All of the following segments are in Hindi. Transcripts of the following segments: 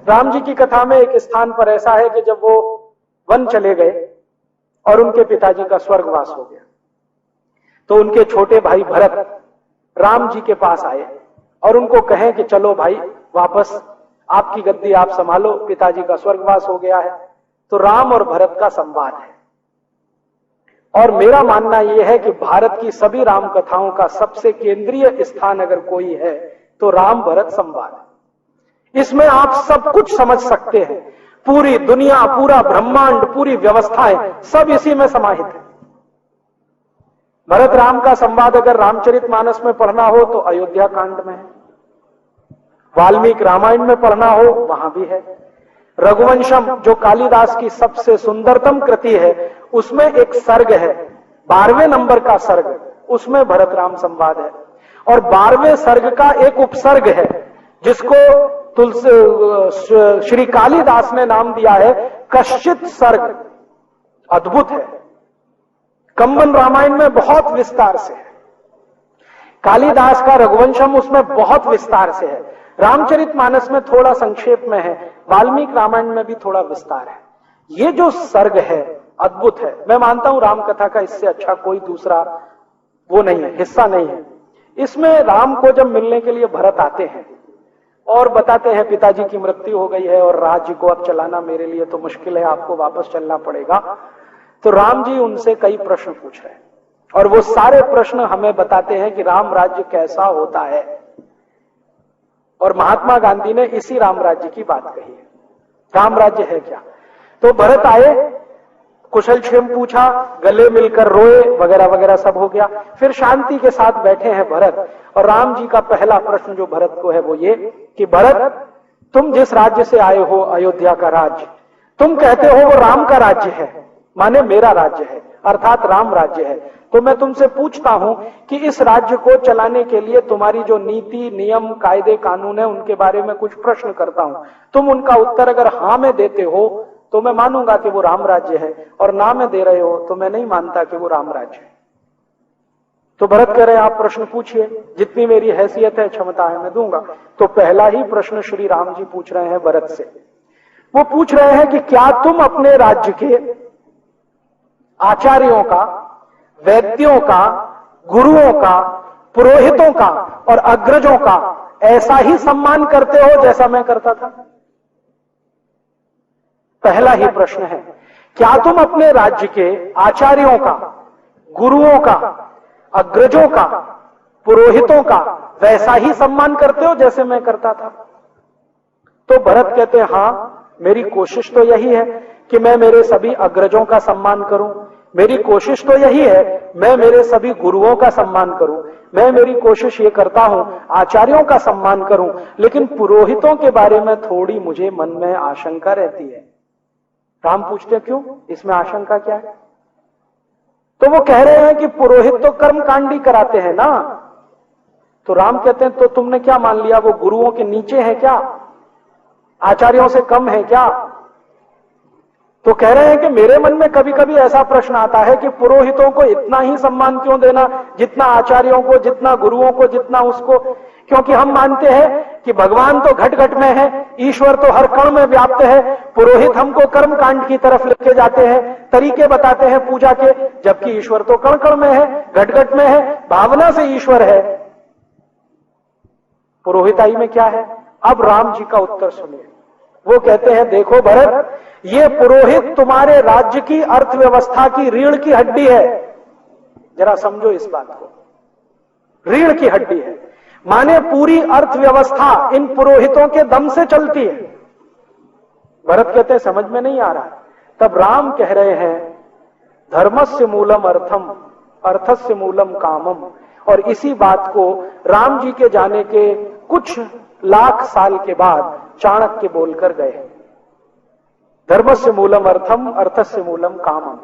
राम जी की कथा में एक स्थान पर ऐसा है कि जब वो वन चले गए और उनके पिताजी का स्वर्गवास हो गया, तो उनके छोटे भाई भरत राम जी के पास आए और उनको कहें कि चलो भाई वापस आपकी गद्दी आप संभालो, पिताजी का स्वर्गवास हो गया है। तो राम और भरत का संवाद है। और मेरा मानना यह है कि भारत की सभी राम कथाओं का सबसे केंद्रीय स्थान अगर कोई है तो राम भरत संवाद है। इसमें आप सब कुछ समझ सकते हैं, पूरी दुनिया, पूरा ब्रह्मांड, पूरी व्यवस्थाएं सब इसी में समाहित है। भरत राम का संवाद अगर रामचरितमानस में पढ़ना हो तो अयोध्या कांड में है, वाल्मीकि रामायण में पढ़ना हो वहां भी है, रघुवंशम जो कालिदास की सबसे सुंदरतम कृति है उसमें एक सर्ग है, 12वें नंबर का सर्ग, उसमें भरत राम संवाद है। और 12वें सर्ग का एक उपसर्ग है जिसको तुलसी श्री कालिदास ने नाम दिया है कश्चित सर्ग। अद्भुत है, कंबन रामायण में बहुत विस्तार से है, कालिदास का रघुवंशम उसमें बहुत विस्तार से है, रामचरितमानस में थोड़ा संक्षेप में है, वाल्मीकि रामायण में भी थोड़ा विस्तार है। ये जो सर्ग है अद्भुत है। मैं मानता हूं राम कथा का इससे अच्छा कोई दूसरा वो नहीं है, हिस्सा नहीं है। इसमें राम को जब मिलने के लिए भरत आते हैं और बताते हैं पिताजी की मृत्यु हो गई है और राज्य को अब चलाना मेरे लिए तो मुश्किल है, आपको वापस चलना पड़ेगा। तो राम जी उनसे कई प्रश्न पूछ रहे हैं और वो सारे प्रश्न हमें बताते हैं कि राम राज्य कैसा होता है। और महात्मा गांधी ने इसी राम राज्य की बात कही है, राम राज्य है क्या। तो भरत आए, कुशल क्षेम पूछा, गले मिलकर रोए, वगैरह वगैरह सब हो गया। फिर शांति के साथ बैठे हैं भरत, और राम जी का पहला प्रश्न जो भरत को है वो ये कि भरत तुम जिस राज्य से आए हो, अयोध्या का राज्य, तुम कहते हो वो राम का राज्य है, माने मेरा राज्य है, अर्थात राम राज्य है। तो मैं तुमसे पूछता हूं कि इस राज्य को चलाने के लिए तुम्हारी जो नीति, नियम, कायदे, कानून है उनके बारे में कुछ प्रश्न करता हूं। तुम उनका उत्तर अगर हां में देते हो तो मैं मानूंगा कि वो राम राज्य है, और ना में दे रहे हो तो मैं नहीं मानता कि वो राम राज्य है। तो भरत कह रहे हैं आप प्रश्न पूछिए, जितनी मेरी हैसियत है, क्षमता है, मैं दूंगा। तो पहला ही प्रश्न श्री राम जी पूछ रहे हैं भरत से, वो पूछ रहे हैं कि क्या तुम अपने राज्य के आचार्यों का, वैद्यों का, गुरुओं का, पुरोहितों का और अग्रजों का ऐसा ही सम्मान करते हो जैसा मैं करता था। पहला ही प्रश्न है, क्या तुम अपने राज्य के आचार्यों का, गुरुओं का, अग्रजों का, पुरोहितों का वैसा ही सम्मान करते हो जैसे मैं करता था। तो भरत कहते हैं हां, मेरी कोशिश तो यही है कि मैं मेरे सभी अग्रजों का सम्मान करूं, मेरी कोशिश तो यही है मैं मेरे सभी गुरुओं का सम्मान करूं, मैं मेरी कोशिश ये करता हूं आचार्यों का सम्मान करूं, लेकिन पुरोहितों के बारे में थोड़ी मुझे मन में आशंका रहती है। राम पूछते क्यों, इसमें आशंका क्या है। तो वो कह रहे हैं कि पुरोहित तो कर्मकांडी कराते हैं ना। तो राम कहते हैं तो तुमने क्या मान लिया, वो गुरुओं के नीचे है क्या, आचार्यों से कम है क्या। तो कह रहे हैं कि मेरे मन में कभी कभी ऐसा प्रश्न आता है कि पुरोहितों को इतना ही सम्मान क्यों देना जितना आचार्यों को, जितना गुरुओं को, जितना उसको। क्योंकि हम मानते हैं कि भगवान तो घट घट में है, ईश्वर तो हर कण में व्याप्त है, पुरोहित हमको कर्म कांड की तरफ लेके जाते हैं, तरीके बताते हैं पूजा के, जबकि ईश्वर तो कण कण में है, घट घट में है, भावना से ईश्वर है, पुरोहिताई में क्या है। अब राम जी का उत्तर सुनिए, वो कहते हैं देखो भरत, ये पुरोहित तुम्हारे राज्य की अर्थव्यवस्था की रीढ़ की हड्डी है। जरा समझो इस बात को, रीढ़ की हड्डी है, माने पूरी अर्थव्यवस्था इन पुरोहितों के दम से चलती है। भरत कहते हैं समझ में नहीं आ रहा। तब राम कह रहे हैं धर्मस्य मूलम अर्थम, अर्थस्य मूलम कामम। और इसी बात को राम जी के जाने के कुछ लाख साल के बाद चाणक्य बोलकर गए, धर्मस्य मूलम अर्थम, अर्थस्य मूलम कामम।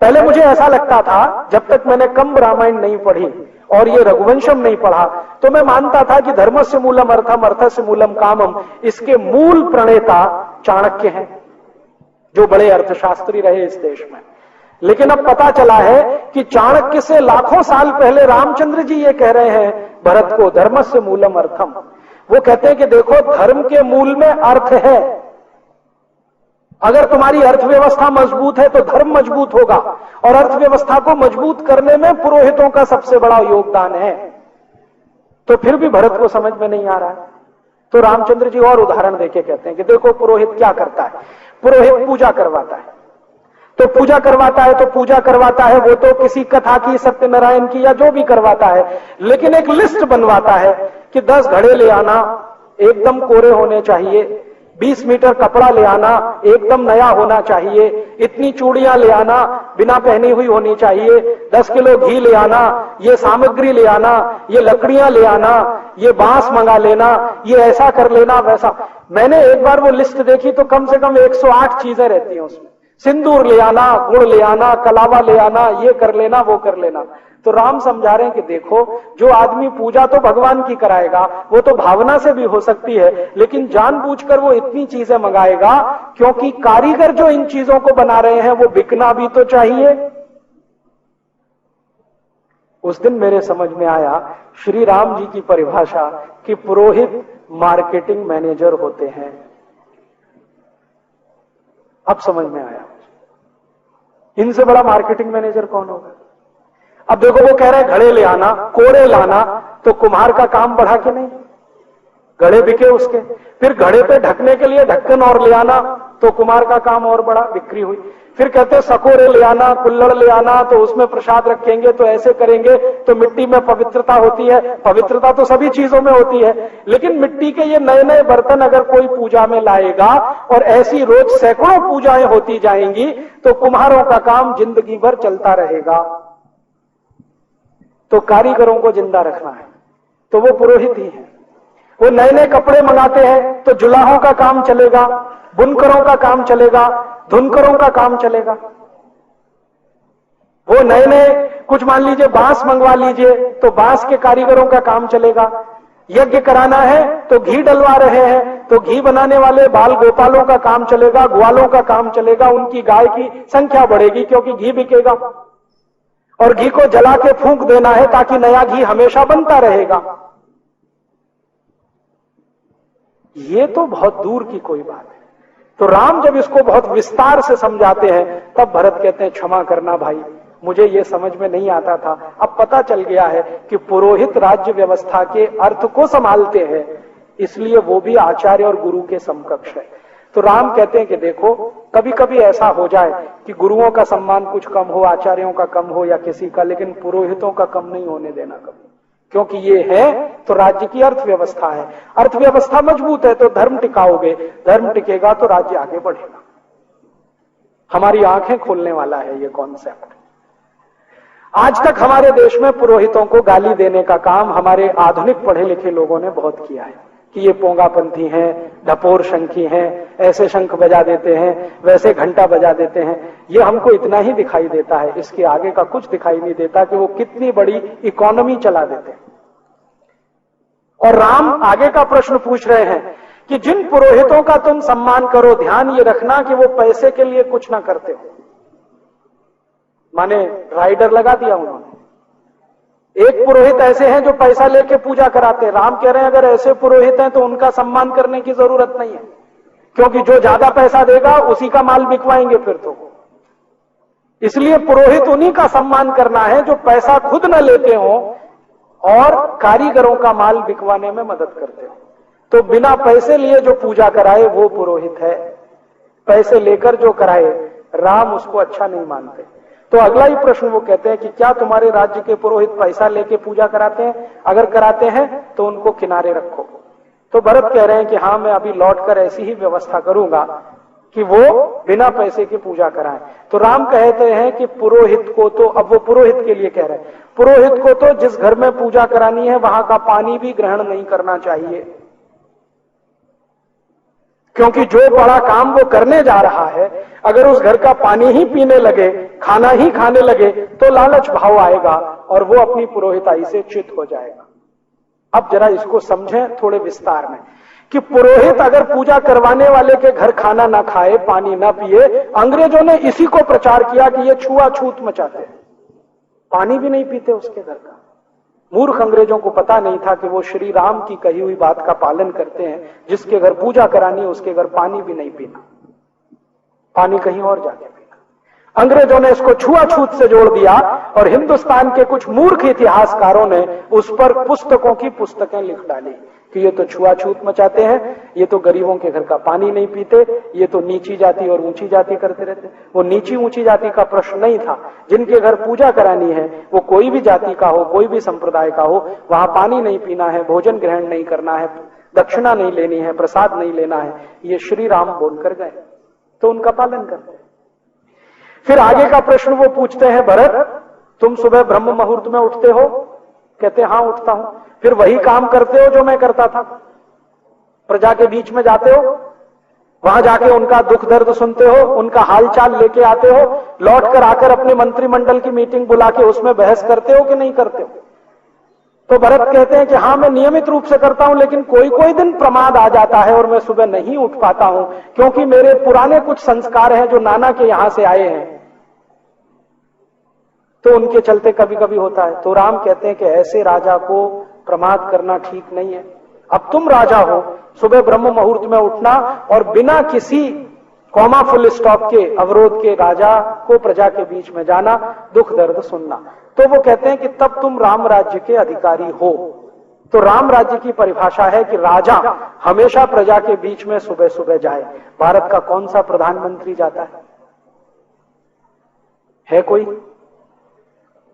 पहले मुझे ऐसा लगता था, जब तक मैंने कंब रामायण नहीं पढ़ी और ये रघुवंशम नहीं पढ़ा, तो मैं मानता था कि धर्मस्य मूलम अर्थम, अर्थस्य मूलम कामम, इसके मूल प्रणेता चाणक्य हैं, जो बड़े अर्थशास्त्री रहे इस देश में। लेकिन अब पता चला है कि चाणक्य से लाखों साल पहले रामचंद्र जी ये कह रहे हैं भरत को धर्मस्य मूलम अर्थम, वो कहते हैं कि देखो, धर्म के मूल में अर्थ है। अगर तुम्हारी अर्थव्यवस्था मजबूत है तो धर्म मजबूत होगा, और अर्थव्यवस्था को मजबूत करने में पुरोहितों का सबसे बड़ा योगदान है। तो फिर भी भरत को समझ में नहीं आ रहा है। तो रामचंद्र जी और उदाहरण देके कहते हैं कि देखो पुरोहित क्या करता है। पुरोहित पूजा करवाता है, तो पूजा करवाता है तो पूजा करवाता है, वो तो किसी कथा की, सत्यनारायण की, या जो भी करवाता है, लेकिन एक लिस्ट बनवाता है कि 10 घड़े ले आना, एकदम कोरे होने चाहिए, 20 मीटर कपड़ा ले आना, एकदम नया होना चाहिए, इतनी चूड़ियां ले आना, बिना पहनी हुई होनी चाहिए, 10 किलो घी ले आना, ये सामग्री ले आना, ये लकड़ियां ले आना, ये बांस मंगा लेना, ये ऐसा कर लेना, वैसा। मैंने एक बार वो लिस्ट देखी तो कम से कम 108 चीजें रहती हैं उसमें। सिंदूर ले आना, गुड़ ले आना, कलावा ले आना, ये कर लेना, वो कर लेना। तो राम समझा रहे हैं कि देखो, जो आदमी पूजा तो भगवान की कराएगा, वो तो भावना से भी हो सकती है, लेकिन जानबूझकर वो इतनी चीजें मंगाएगा क्योंकि कारीगर जो इन चीजों को बना रहे हैं वो बिकना भी तो चाहिए। उस दिन मेरे समझ में आया श्री राम जी की परिभाषा कि पुरोहित मार्केटिंग मैनेजर होते हैं। अब समझ में आया, इनसे बड़ा मार्केटिंग मैनेजर कौन होगा। अब देखो, वो कह रहे हैं घड़े ले आना, कोड़े लाना, तो कुम्हार का काम बढ़ा कि नहीं, घड़े बिके उसके। फिर घड़े पे ढकने के लिए ढक्कन और ले आना, तो कुम्हार का काम और बढ़ा, बिक्री हुई। फिर कहते हैं सकोरे ले आना, कुल्हड़ ले आना, तो उसमें प्रसाद रखेंगे, तो ऐसे करेंगे तो मिट्टी में पवित्रता होती है। पवित्रता तो सभी चीजों में होती है, लेकिन मिट्टी के ये नए नए बर्तन अगर कोई पूजा में लाएगा और ऐसी रोज सैकड़ों पूजाएं होती जाएंगी, तो कुम्हारों का काम जिंदगी भर चलता रहेगा। तो कारीगरों को जिंदा रखना है तो वो पुरोहित ही है। वो नए नए कपड़े मंगाते हैं तो जुलाहों का काम चलेगा, बुनकरों का काम चलेगा, धुनकरों का काम चलेगा। वो नए नए कुछ मान लीजिए बांस मंगवा लीजिए तो बांस के कारीगरों का काम चलेगा। यज्ञ कराना है तो घी डलवा रहे हैं तो घी बनाने वाले बाल गोपालों का काम चलेगा, ग्वालों का काम चलेगा। उनकी गाय की संख्या बढ़ेगी क्योंकि घी बिकेगा, और घी को जला के फूंक देना है ताकि नया घी हमेशा बनता रहेगा। ये तो बहुत दूर की कोई बात है। तो राम जब इसको बहुत विस्तार से समझाते हैं तब भरत कहते हैं क्षमा करना भाई, मुझे ये समझ में नहीं आता था, अब पता चल गया है कि पुरोहित राज्य व्यवस्था के अर्थ को संभालते हैं, इसलिए वो भी आचार्य और गुरु के समकक्ष है। तो राम कहते हैं कि देखो, कभी कभी ऐसा हो जाए कि गुरुओं का सम्मान कुछ कम हो, आचार्यों का कम हो या किसी का, लेकिन पुरोहितों का कम नहीं होने देना कभी, क्योंकि ये है तो राज्य की अर्थव्यवस्था है। अर्थव्यवस्था मजबूत है तो धर्म टिकाओगे, धर्म टिकेगा तो राज्य आगे बढ़ेगा। हमारी आंखें खोलने वाला है ये कॉन्सेप्ट। आज तक हमारे देश में पुरोहितों को गाली देने का काम हमारे आधुनिक पढ़े लिखे लोगों ने बहुत किया है कि ये पोंगापंथी हैं, ढपोर शंखी हैं, ऐसे शंख बजा देते हैं, वैसे घंटा बजा देते हैं। ये हमको इतना ही दिखाई देता है, इसके आगे का कुछ दिखाई नहीं देता कि वो कितनी बड़ी इकोनॉमी चला देते हैं। और राम आगे का प्रश्न पूछ रहे हैं कि जिन पुरोहितों का तुम सम्मान करो, ध्यान ये रखना कि वो पैसे के लिए कुछ ना करते हो। माने राइडर लगा दिया उन्होंने। एक पुरोहित ऐसे हैं जो पैसा लेके पूजा कराते हैं। राम कह रहे हैं अगर ऐसे पुरोहित हैं तो उनका सम्मान करने की जरूरत नहीं है, क्योंकि जो ज्यादा पैसा देगा उसी का माल बिकवाएंगे फिर तो। इसलिए पुरोहित उन्हीं का सम्मान करना है जो पैसा खुद न लेते हो और कारीगरों का माल बिकवाने में मदद करते हो। तो बिना पैसे लिए जो पूजा कराए वो पुरोहित है, पैसे लेकर जो कराए राम उसको अच्छा नहीं मानते। तो अगला ही प्रश्न वो कहते हैं कि क्या तुम्हारे राज्य के पुरोहित पैसा लेके पूजा कराते हैं? अगर कराते हैं तो उनको किनारे रखो। तो भरत कह रहे हैं कि हाँ, मैं अभी लौटकर ऐसी ही व्यवस्था करूंगा कि वो बिना पैसे की पूजा कराएं। तो राम कहते हैं कि पुरोहित को तो, अब वो पुरोहित के लिए कह रहे हैं, पुरोहित को तो जिस घर में पूजा करानी है वहां का पानी भी ग्रहण नहीं करना चाहिए, क्योंकि जो बड़ा काम वो करने जा रहा है अगर उस घर का पानी ही पीने लगे, खाना ही खाने लगे तो लालच भाव आएगा और वो अपनी पुरोहिताई से च्युत हो जाएगा। अब जरा इसको समझें थोड़े विस्तार में कि पुरोहित अगर पूजा करवाने वाले के घर खाना ना खाए, पानी ना पिए, अंग्रेजों ने इसी को प्रचार किया कि ये छुआछूत मचाते हैं, पानी भी नहीं पीते उसके घर का। मूर्ख अंग्रेजों को पता नहीं था कि वो श्री राम की कही हुई बात का पालन करते हैं, जिसके घर पूजा करानी उसके घर पानी भी नहीं पीना, पानी कहीं और जाके पीना। अंग्रेजों ने इसको छुआछूत से जोड़ दिया और हिंदुस्तान के कुछ मूर्ख इतिहासकारों ने उस पर पुस्तकों की पुस्तकें लिख डाली कि ये तो छुआछूत मचाते हैं, ये तो गरीबों के घर का पानी नहीं पीते, ये तो नीची जाति और ऊंची जाति करते रहते। वो नीची ऊंची जाति का प्रश्न नहीं था, जिनके घर पूजा करानी है वो कोई भी जाति का हो, कोई भी संप्रदाय का हो, वहां पानी नहीं पीना है, भोजन ग्रहण नहीं करना है, दक्षिणा नहीं लेनी है, प्रसाद नहीं लेना है, ये श्री राम बोलकर गए, तो उनका पालन करते हैं। फिर आगे का प्रश्न वो पूछते हैं, भरत तुम सुबह ब्रह्म मुहूर्त में उठते हो? कहते हाँ उठता हूं। फिर वही काम करते हो जो मैं करता था? प्रजा के बीच में जाते हो, वहां जाके उनका दुख दर्द सुनते हो, उनका हालचाल लेके आते हो, लौट कर आकर अपने मंत्रिमंडल की मीटिंग बुला के उसमें बहस करते हो कि नहीं करते हो? तो भरत कहते हैं कि हाँ मैं नियमित रूप से करता हूं, लेकिन कोई कोई दिन प्रमाद आ जाता है और मैं सुबह नहीं उठ पाता हूं, क्योंकि मेरे पुराने कुछ संस्कार हैं जो नाना के यहां से आए हैं, तो उनके चलते कभी कभी होता है। तो राम कहते हैं कि ऐसे राजा को प्रमाद करना ठीक नहीं है। अब तुम राजा हो, सुबह ब्रह्म मुहूर्त में उठना और बिना किसी कॉमा फुल स्टॉप के अवरोध के राजा को प्रजा के बीच में जाना, दुख दर्द सुनना। तो वो कहते हैं कि तब तुम राम राज्य के अधिकारी हो। तो राम राज्य की परिभाषा है कि राजा हमेशा प्रजा के बीच में सुबह सुबह जाए। भारत का कौन सा प्रधानमंत्री जाता है कोई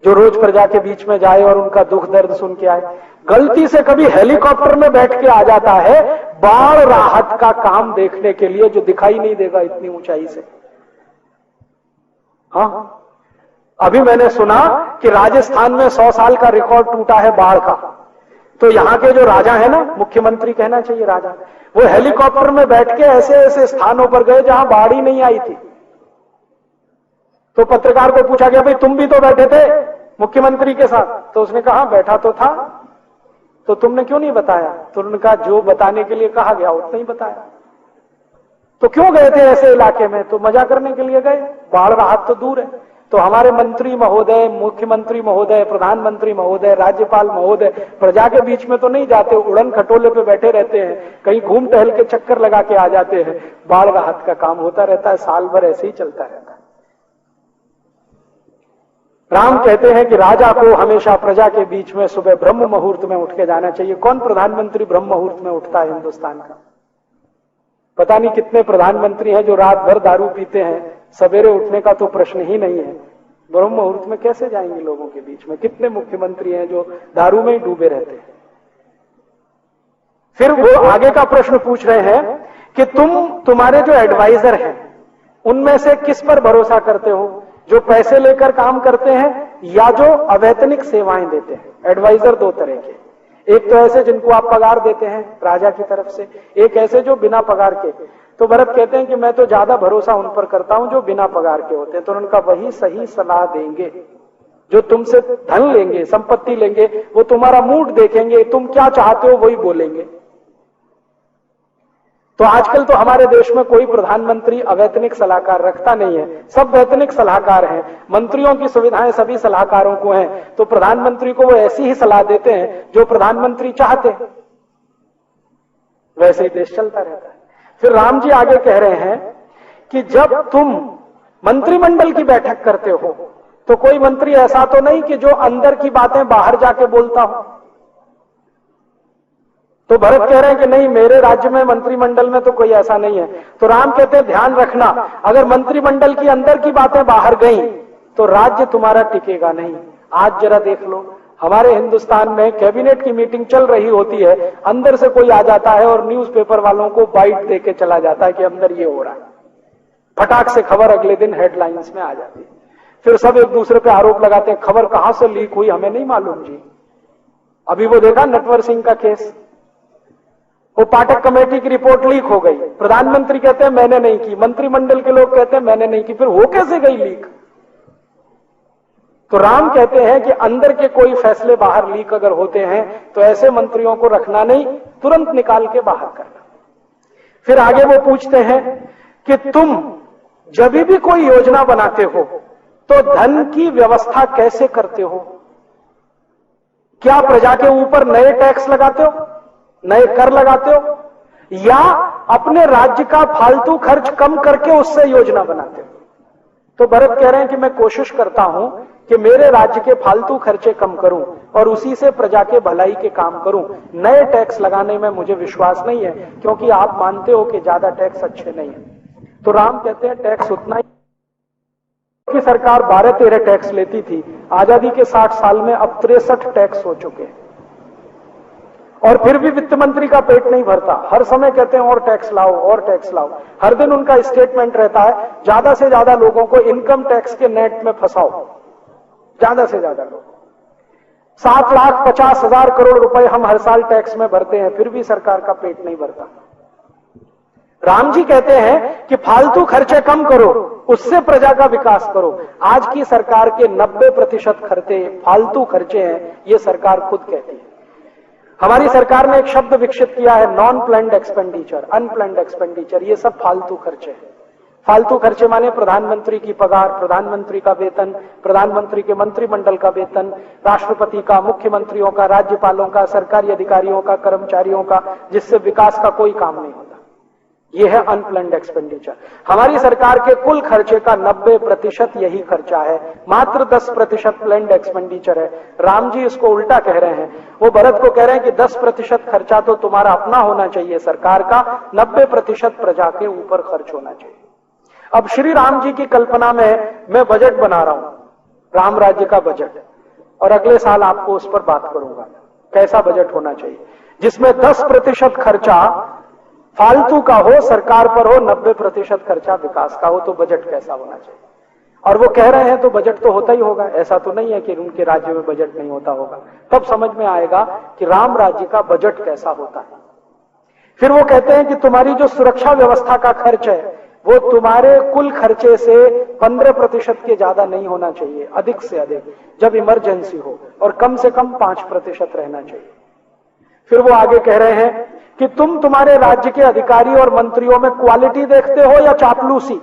जो रोज प्रजा के बीच में जाए और उनका दुख दर्द सुन के आए? गलती से कभी हेलीकॉप्टर में बैठ के आ जाता है बाढ़ राहत का काम देखने के लिए, जो दिखाई नहीं देगा इतनी ऊंचाई से। हाँ, अभी मैंने सुना कि राजस्थान में 100 साल का रिकॉर्ड टूटा है बाढ़ का। तो यहां के जो राजा है ना, मुख्यमंत्री कहना चाहिए राजा, वो हेलीकॉप्टर में बैठ के ऐसे ऐसे स्थानों पर गए जहां बाढ़ ही नहीं आई थी। तो पत्रकार को पूछा गया, भाई तुम भी तो बैठे थे मुख्यमंत्री के साथ? तो उसने कहा बैठा तो था, तो तुमने क्यों नहीं बताया? तो उन्होंने कहा जो बताने के लिए कहा गया उतना ही बताया। तो क्यों गए थे ऐसे इलाके में? तो मजा करने के लिए गए, बाढ़ राहत तो दूर है। तो हमारे मंत्री महोदय, मुख्यमंत्री महोदय, प्रधानमंत्री महोदय, राज्यपाल महोदय प्रजा के बीच में तो नहीं जाते, उड़न खटोले पे बैठे रहते हैं, कहीं घूम टहल के चक्कर लगा के आ जाते हैं। बाढ़ राहत का काम होता रहता है, साल भर ऐसे ही चलता रहता है। राम कहते हैं कि राजा को हमेशा प्रजा के बीच में सुबह ब्रह्म मुहूर्त में उठ के जाना चाहिए। कौन प्रधानमंत्री ब्रह्म मुहूर्त में उठता है हिंदुस्तान का? पता नहीं कितने प्रधानमंत्री हैं जो रात भर दारू पीते हैं, सवेरे उठने का तो प्रश्न ही नहीं है। ब्रह्म मुहूर्त में कैसे जाएंगे लोगों के बीच में? कितने मुख्यमंत्री हैं जो दारू में ही डूबे रहते हैं। फिर वो आगे का प्रश्न पूछ रहे हैं कि तुम्हारे जो एडवाइजर हैं उनमें से किस पर भरोसा करते हो, जो पैसे लेकर काम करते हैं या जो अवैतनिक सेवाएं देते हैं? एडवाइजर दो तरह के, एक तो ऐसे जिनको आप पगार देते हैं राजा की तरफ से, एक ऐसे जो बिना पगार के। तो भरत कहते हैं कि मैं तो ज्यादा भरोसा उन पर करता हूं जो बिना पगार के होते हैं। तो उनका वही सही सलाह देंगे। जो तुमसे धन लेंगे, संपत्ति लेंगे, वो तुम्हारा मूड देखेंगे, तुम क्या चाहते हो वही बोलेंगे। तो आजकल तो हमारे देश में कोई प्रधानमंत्री अवैतनिक सलाहकार रखता नहीं है, सब वैतनिक सलाहकार हैं। मंत्रियों की सुविधाएं सभी सलाहकारों को हैं, तो प्रधानमंत्री को वो ऐसी ही सलाह देते हैं जो प्रधानमंत्री चाहते हैं, वैसे ही देश चलता रहता है। फिर राम जी आगे कह रहे हैं कि जब तुम मंत्रिमंडल की बैठक करते हो तो कोई मंत्री ऐसा तो नहीं कि जो अंदर की बातें बाहर जाके बोलता हो। तो भरत कह रहे हैं कि नहीं, मेरे राज्य में मंत्रिमंडल में तो कोई ऐसा नहीं है। तो राम कहते हैं ध्यान रखना, अगर मंत्रिमंडल की अंदर की बातें बाहर गई तो राज्य तुम्हारा टिकेगा नहीं। आज जरा देख लो, हमारे हिंदुस्तान में कैबिनेट की मीटिंग चल रही होती है, अंदर से कोई आ जाता है और न्यूज़पेपर वालों को बाइट देके चला जाता है कि अंदर ये हो रहा है। फटाक से खबर अगले दिन हेडलाइंस में आ जाती है। फिर सब एक दूसरे पे आरोप लगाते हैं, खबर कहां से लीक हुई हमें नहीं मालूम जी। अभी वो देखा नटवर सिंह का केस, वो पाठक कमेटी की रिपोर्ट लीक हो गई, प्रधानमंत्री कहते हैं मैंने नहीं की, मंत्रिमंडल के लोग कहते हैं मैंने नहीं की, फिर हो कैसे गई लीक? तो राम कहते हैं कि अंदर के कोई फैसले बाहर लीक अगर होते हैं तो ऐसे मंत्रियों को रखना नहीं, तुरंत निकाल के बाहर करना। फिर आगे वो पूछते हैं कि तुम जब भी कोई योजना बनाते हो तो धन की व्यवस्था कैसे करते हो? क्या प्रजा के ऊपर नए टैक्स लगाते हो, नए कर लगाते हो, या अपने राज्य का फालतू खर्च कम करके उससे योजना बनाते हो? तो भरत कह रहे हैं कि मैं कोशिश करता हूं कि मेरे राज्य के फालतू खर्चे कम करूं और उसी से प्रजा के भलाई के काम करूं। नए टैक्स लगाने में मुझे विश्वास नहीं है, क्योंकि आप मानते हो कि ज्यादा टैक्स अच्छे नहीं है। तो राम कहते हैं टैक्स उतना ही की सरकार 12-13 टैक्स लेती थी, आजादी के 60 साल में अब 63 टैक्स हो चुके हैं, और फिर भी वित्त मंत्री का पेट नहीं भरता। हर समय कहते हैं और टैक्स लाओ, और टैक्स लाओ। हर दिन उनका स्टेटमेंट रहता है ज्यादा से ज्यादा लोगों को इनकम टैक्स के नेट में फंसाओ, ज्यादा से ज्यादा लोग। 7,50,000 करोड़ रुपए हम हर साल टैक्स में भरते हैं, फिर भी सरकार का पेट नहीं भरता। राम जी कहते हैं कि फालतू खर्चे कम करो, उससे प्रजा का विकास करो। आज की सरकार के 90% खर्चे फालतू खर्चे हैं, ये सरकार खुद कहती है। हमारी सरकार ने एक शब्द विकसित किया है, non planned expenditure, unplanned expenditure. ये सब फालतू खर्चे हैं। फालतू खर्चे माने प्रधानमंत्री की पगार, प्रधानमंत्री का वेतन, प्रधानमंत्री के मंत्रिमंडल का वेतन, राष्ट्रपति का, मुख्यमंत्रियों का, राज्यपालों का, सरकारी अधिकारियों का, कर्मचारियों का, जिससे विकास का कोई काम नहीं होता। यह है अनप्लान्ड एक्सपेंडिचर। हमारी सरकार के कुल खर्चे का 90% यही खर्चा है, मात्र 10% प्लान्ड एक्सपेंडिचर है। राम जी इसको उल्टा कह रहे हैं। वो भरत को कह रहे हैं कि 10% खर्चा तो तुम्हारा अपना होना चाहिए सरकार का, 90% प्रजा के ऊपर खर्च होना चाहिए। अब श्री राम जी की कल्पना में मैं बजट बना रहा हूं, राम राज्य का बजट, और अगले साल आपको उस पर बात करूंगा कैसा बजट होना चाहिए, जिसमें 10% खर्चा फालतू का हो, सरकार पर हो, 90% खर्चा विकास का हो। तो बजट कैसा होना चाहिए? और वो कह रहे हैं तो बजट तो होता ही होगा, ऐसा तो नहीं है कि उनके राज्य में बजट नहीं होता होगा। तब समझ में आएगा कि राम राज्य का बजट कैसा होता है। फिर वो कहते हैं कि तुम्हारी जो सुरक्षा व्यवस्था का खर्च है वो तुम्हारे कुल खर्चे से 15% के ज्यादा नहीं होना चाहिए, अधिक से अधिक जब इमरजेंसी हो, और कम से कम 5% रहना चाहिए। फिर वो आगे कह रहे हैं कि तुम तुम्हारे राज्य के अधिकारी और मंत्रियों में क्वालिटी देखते हो या चापलूसी,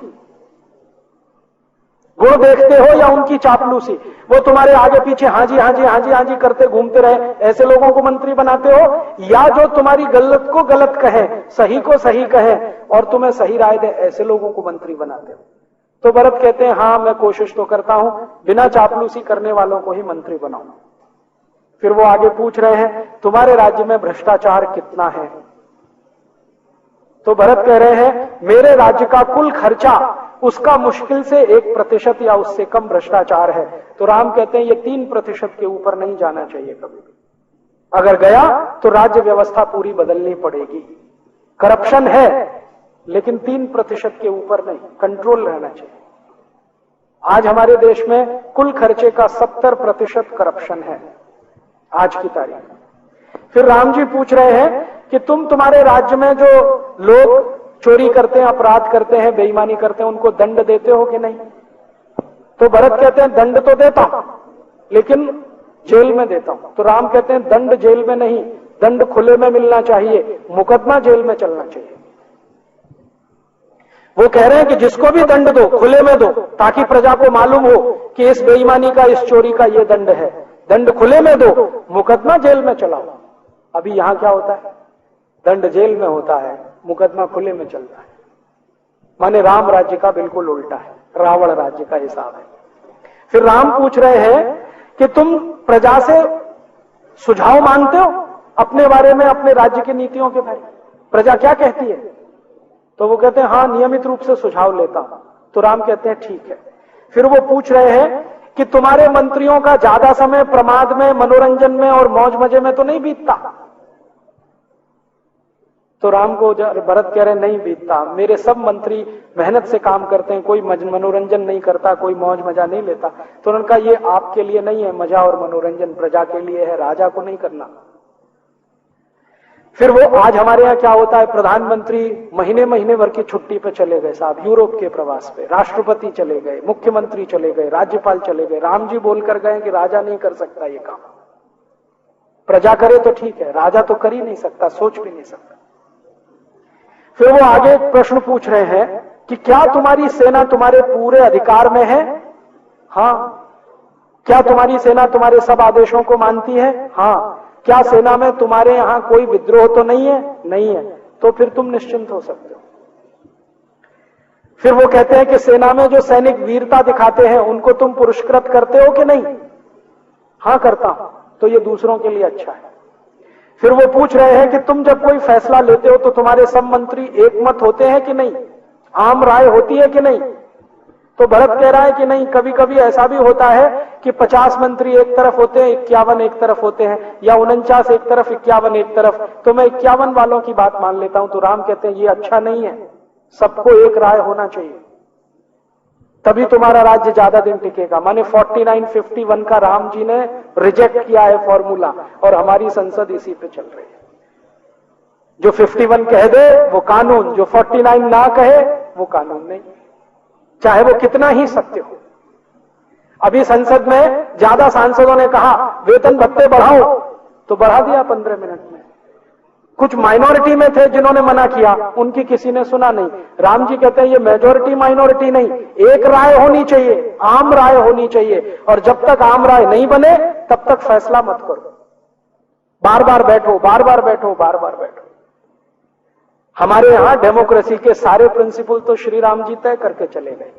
गुण देखते हो या उनकी चापलूसी? वो तुम्हारे आगे पीछे हाँ जी हाँ जी हाँ जी हाँ जी करते घूमते रहे, ऐसे लोगों को मंत्री बनाते हो, या जो तुम्हारी गलत को गलत कहे, सही को सही कहे और तुम्हें सही राय दे, ऐसे लोगों को मंत्री बनाते हो? तो भरत कहते हैं हाँ, मैं कोशिश तो करता हूं बिना चापलूसी करने वालों को ही मंत्री बनाऊं। फिर वो आगे पूछ रहे हैं तुम्हारे राज्य में भ्रष्टाचार कितना है? तो भरत कह रहे हैं मेरे राज्य का कुल खर्चा, उसका मुश्किल से 1% या उससे कम भ्रष्टाचार है। तो राम कहते हैं ये 3% के ऊपर नहीं जाना चाहिए कभी भी। अगर गया तो राज्य व्यवस्था पूरी बदलनी पड़ेगी। करप्शन है लेकिन 3% के ऊपर नहीं, कंट्रोल रहना चाहिए। आज हमारे देश में कुल खर्चे का 70% करप्शन है आज की तारीख में। फिर राम जी पूछ रहे हैं कि तुम्हारे राज्य में जो लोग चोरी करते हैं, अपराध करते हैं, बेईमानी करते हैं, उनको दंड देते हो कि नहीं? तो भरत कहते हैं दंड तो देता हूं लेकिन जेल में देता हूं। तो राम कहते हैं दंड जेल में नहीं, दंड खुले में मिलना चाहिए, मुकदमा जेल में चलना चाहिए। वो कह रहे हैं कि जिसको भी दंड दो खुले में दो, ताकि प्रजा को मालूम हो कि इस बेईमानी का, इस चोरी का ये दंड है। दंड खुले में दो, मुकदमा जेल में चलाओ। अभी यहां क्या होता है? दंड जेल में होता है, मुकदमा खुले में चलता है। माने राम राज्य का बिल्कुल उल्टा है, रावण राज्य का हिसाब है। फिर राम पूछ रहे हैं कि तुम प्रजा से सुझाव मांगते हो अपने बारे में, अपने राज्य की नीतियों के बारे में, प्रजा क्या कहती है? तो वो कहते हैं हाँ, नियमित रूप से सुझाव लेता हूं। तो राम कहते हैं ठीक है। फिर वो पूछ रहे हैं कि तुम्हारे मंत्रियों का ज्यादा समय प्रमाद में, मनोरंजन में और मौज मजे में तो नहीं बीतता? तो राम को भरत कह रहे नहीं बीतता, मेरे सब मंत्री मेहनत से काम करते हैं, कोई मनोरंजन नहीं करता, कोई मौज मजा नहीं लेता। तो उन्होंने कहा ये आपके लिए नहीं है मजा और मनोरंजन, प्रजा के लिए है, राजा को नहीं करना। फिर वो आज हमारे यहाँ क्या होता है, प्रधानमंत्री महीने महीने भर की छुट्टी पे चले गए साहब, यूरोप के प्रवास पे, राष्ट्रपति चले गए, मुख्यमंत्री चले गए, राज्यपाल चले गए। राम जी बोलकर गए कि राजा नहीं कर सकता ये काम, प्रजा करे तो ठीक है, राजा तो कर ही नहीं सकता, सोच भी नहीं सकता। फिर वो आगे एक प्रश्न पूछ रहे हैं कि क्या तुम्हारी सेना तुम्हारे पूरे अधिकार में है? हाँ। क्या तुम्हारी सेना तुम्हारे सब आदेशों को मानती है? हाँ। क्या सेना में तुम्हारे यहां कोई विद्रोह तो नहीं है? नहीं है। तो फिर तुम निश्चिंत हो सकते हो। फिर वो कहते हैं कि सेना में जो सैनिक वीरता दिखाते हैं उनको तुम पुरस्कृत करते हो कि नहीं? हाँ, करता हूं। तो ये दूसरों के लिए अच्छा है। फिर वो पूछ रहे हैं कि तुम जब कोई फैसला लेते हो तो तुम्हारे सब मंत्री एकमत होते हैं कि नहीं? आम राय होती है कि नहीं? तो भरत कह रहा है कि नहीं, कभी कभी ऐसा भी होता है कि 50 मंत्री एक तरफ होते हैं, 51 एक तरफ होते हैं, या 49 एक तरफ, 51 एक तरफ, तो मैं 51 वालों की बात मान लेता हूं। तो राम कहते हैं ये अच्छा नहीं है, सबको एक राय होना चाहिए, तभी तुम्हारा राज्य ज्यादा दिन टिकेगा। माने 49-51 का राम जी ने रिजेक्ट किया है फॉर्मूला, और हमारी संसद इसी पे चल रही है। जो 51 कह दे वो कानून, जो 49 ना कहे वो कानून नहीं, चाहे वो कितना ही सत्य हो। अभी संसद में ज्यादा सांसदों ने कहा वेतन भत्ते बढ़ाओ, तो बढ़ा दिया 15 मिनट में। कुछ माइनॉरिटी में थे जिन्होंने मना किया, उनकी किसी ने सुना नहीं। राम जी कहते हैं ये मेजॉरिटी माइनॉरिटी नहीं, एक राय होनी चाहिए, आम राय होनी चाहिए, और जब तक आम राय नहीं बने तब तक फैसला मत करो। बार बार बैठो, बार बार बैठो, बार बार बैठो। हमारे यहां डेमोक्रेसी के सारे प्रिंसिपल तो श्री राम जी तय करके चले गए।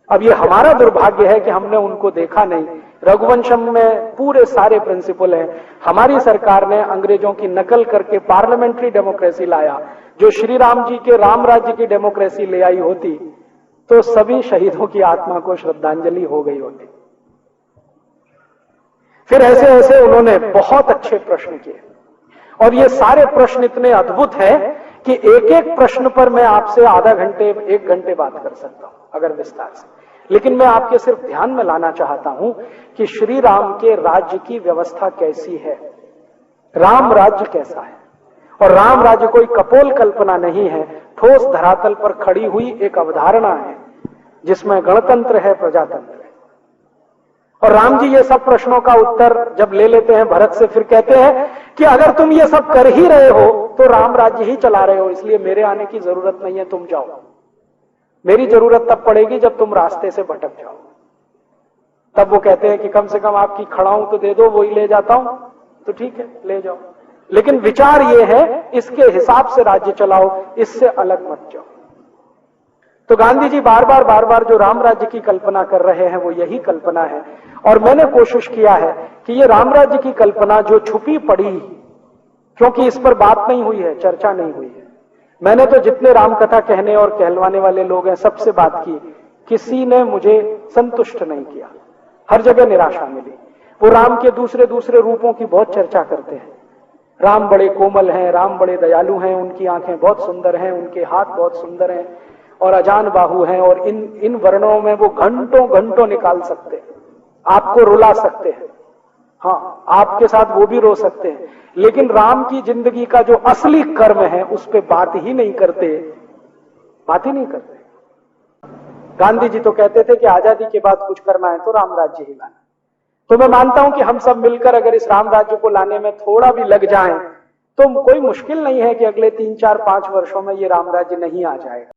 अब ये हमारा दुर्भाग्य है कि हमने उनको देखा नहीं। रघुवंशम में पूरे सारे प्रिंसिपल हैं। हमारी सरकार ने अंग्रेजों की नकल करके पार्लियामेंट्री डेमोक्रेसी लाया। जो श्री राम जी के राम राज्य की डेमोक्रेसी ले आई होती तो सभी शहीदों की आत्मा को श्रद्धांजलि हो गई होती। फिर ऐसे ऐसे उन्होंने बहुत अच्छे प्रश्न किए, और ये सारे प्रश्न इतने अद्भुत हैं कि एक एक प्रश्न पर मैं आपसे आधा घंटे 1 घंटे बात कर सकता हूं अगर विस्तार से। लेकिन मैं आपके सिर्फ ध्यान में लाना चाहता हूं कि श्री राम के राज्य की व्यवस्था कैसी है, राम राज्य कैसा है। और राम राज्य कोई कपोल कल्पना नहीं है, ठोस धरातल पर खड़ी हुई एक अवधारणा है जिसमें गणतंत्र है, प्रजातंत्र है। और राम जी ये सब प्रश्नों का उत्तर जब ले लेते हैं भरत से, फिर कहते हैं कि अगर तुम ये सब कर ही रहे हो तो राम राज्य ही चला रहे हो, इसलिए मेरे आने की जरूरत नहीं है, तुम जाओ। मेरी जरूरत तब पड़ेगी जब तुम रास्ते से भटक जाओ। तब वो कहते हैं कि कम से कम आपकी खड़ाऊं तो दे दो, वही ले जाता हूं। तो ठीक है, ले जाओ, लेकिन विचार ये है इसके हिसाब से राज्य चलाओ, इससे अलग मत जाओ। तो गांधी जी बार बार जो राम राज्य की कल्पना कर रहे हैं वो यही कल्पना है। और मैंने कोशिश किया है कि ये राम राज्य की कल्पना जो छुपी पड़ी, क्योंकि इस पर बात नहीं हुई है, चर्चा नहीं हुई है, मैंने तो जितने रामकथा कहने और कहलवाने वाले लोग हैं सबसे बात की, किसी ने मुझे संतुष्ट नहीं किया, हर जगह निराशा मिली। वो राम के दूसरे दूसरे रूपों की बहुत चर्चा करते हैं। राम बड़े कोमल हैं, राम बड़े दयालु हैं, उनकी आंखें बहुत सुंदर हैं, उनके हाथ बहुत सुंदर हैं, और अजान बाहु हैं, और इन वर्णों में वो घंटों घंटों निकाल सकते हैं, आपको रुला सकते हैं, हाँ आपके साथ वो भी रो सकते हैं। लेकिन राम की जिंदगी का जो असली कर्म है उस पे बात ही नहीं करते, बात ही नहीं करते। गांधी जी तो कहते थे कि आजादी के बाद कुछ करना है तो राम राज्य ही लाना। तो मैं मानता हूं कि हम सब मिलकर अगर इस राम राज्य को लाने में थोड़ा भी लग जाएं तो कोई मुश्किल नहीं है कि अगले 3, 4, 5 वर्षों में ये राम राज्य नहीं आ जाएगा।